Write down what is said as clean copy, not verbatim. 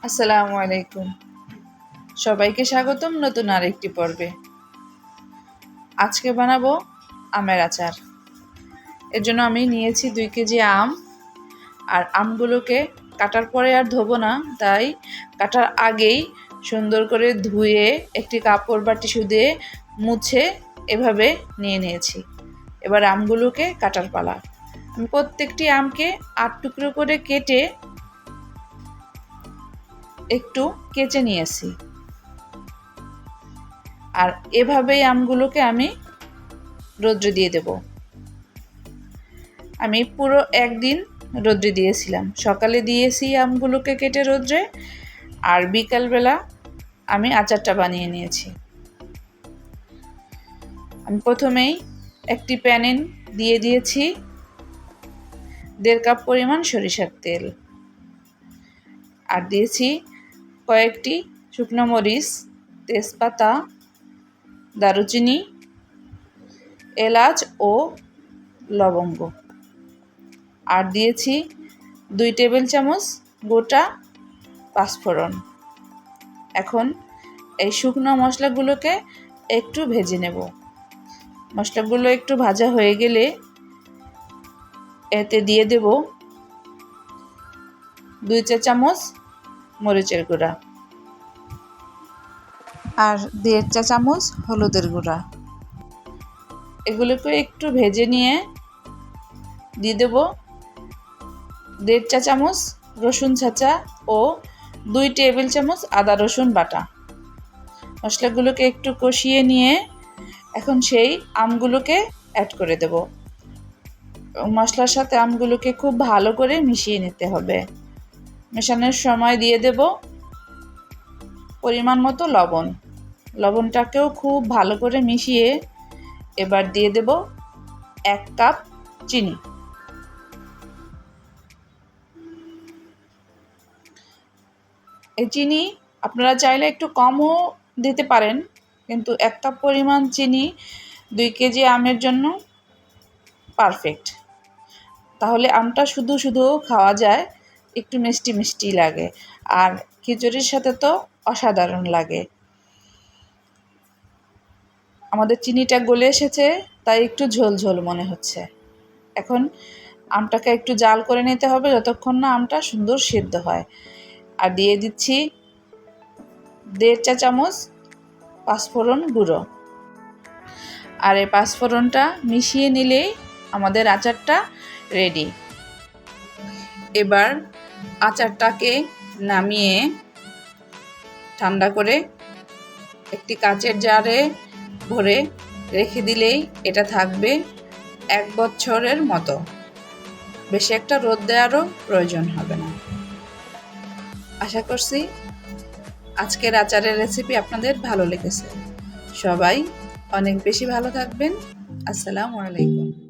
আসসালামু আলাইকুম। সবাইকে স্বাগতম নতুন আরেকটি পর্বে। আজকে বানাবো আমের আচার। এর জন্য আমি নিয়েছি 2 কেজি আম। আর আমগুলোকে কাটার পরে আর ধোবো না, তাই কাটার আগেই সুন্দর করে ধুয়ে একটি কাপড় বা টিস্যু দিয়ে মুছে এভাবে নিয়েছি। এবার আমগুলোকে কাটার পালা। আমি প্রত্যেকটি আমকে 8 টুকরো করে কেটে একটু কেচে নিয়েছি। আর এভাবেই আমগুলোকে আমি রোদ্রে দিয়ে দেব। আমি পুরো একদিন রোদ্রে দিয়েছিলাম। সকালে দিয়েছি আমগুলোকে কেটে রোদ্রে, আর বিকালবেলা আমি আচারটা বানিয়ে নিয়েছি। আমি প্রথমেই একটি প্যানে দিয়ে দিয়েছি 1.5 কাপ পরিমাণ সরিষার তেল, আর দিয়েছি কয়েকটি শুকনো মরিচ, তেজপাতা, দারুচিনি, এলাচ ও লবঙ্গ, আর দিয়েছি 2 টেবিল চামচ গোটা পাঁচফোড়ন। এখন এই শুকনো মশলাগুলোকে একটু ভেজে নেব। মশলাগুলো একটু ভাজা হয়ে গেলে এতে দিয়ে দেব 2 চা চামচ মরিচের গুঁড়া আর 1.5 চা চামচ হলুদের গুঁড়া। এগুলোকে একটু ভেজে নিয়ে দিয়ে দেব 1.5 চা চামচ রসুন ছাঁচা ও 2 টেবিল চামচ আদা রসুন বাটা। মশলাগুলোকে একটু কষিয়ে নিয়ে এখন সেই আমগুলোকে অ্যাড করে দেব। মশলার সাথে আমগুলোকে খুব ভালো করে মিশিয়ে নিতে হবে। মেশানোর সময় দিয়ে দেব পরিমাণ মতো লবণ। লবণটাকেও খুব ভালো করে মিশিয়ে এবার দিয়ে দেব 1 কাপ চিনি। এই চিনি আপনারা চাইলে একটু কমও দিতে পারেন, কিন্তু 1 কাপ পরিমাণ চিনি 2 কেজি আমের জন্য পারফেক্ট। তাহলে আমটা শুধু শুধু খাওয়া যায়, একটু মিষ্টি মিষ্টি লাগে, আর খিচুড়ির সাথে তো অসাধারণ লাগে। আমাদের চিনিটা গলে এসেছে, তাই একটু ঝোল ঝোল মনে হচ্ছে। এখন আমটাকে একটু জাল করে নিতে হবে যতক্ষণ না আমটা সুন্দর সিদ্ধ হয়। আর দিয়ে দিচ্ছি 1.5 চা চামচ পাঁচফোড়ন গুঁড়ো। আর এই পাঁচফোড়নটা মিশিয়ে নিলেই আমাদের আচারটা রেডি। এবার আচারটাকে নামিয়ে ঠান্ডা করে একটি কাচের জারে ভরে রেখে দিলেই এটা থাকবে 1 বছরের মতো। বেশি একটা রোদ দেওয়ারও প্রয়োজন হবে না। আশা করছি আজকের আচারের রেসিপি আপনাদের ভালো লেগেছে। সবাই অনেক বেশি ভালো থাকবেন। আসসালামু আলাইকুম।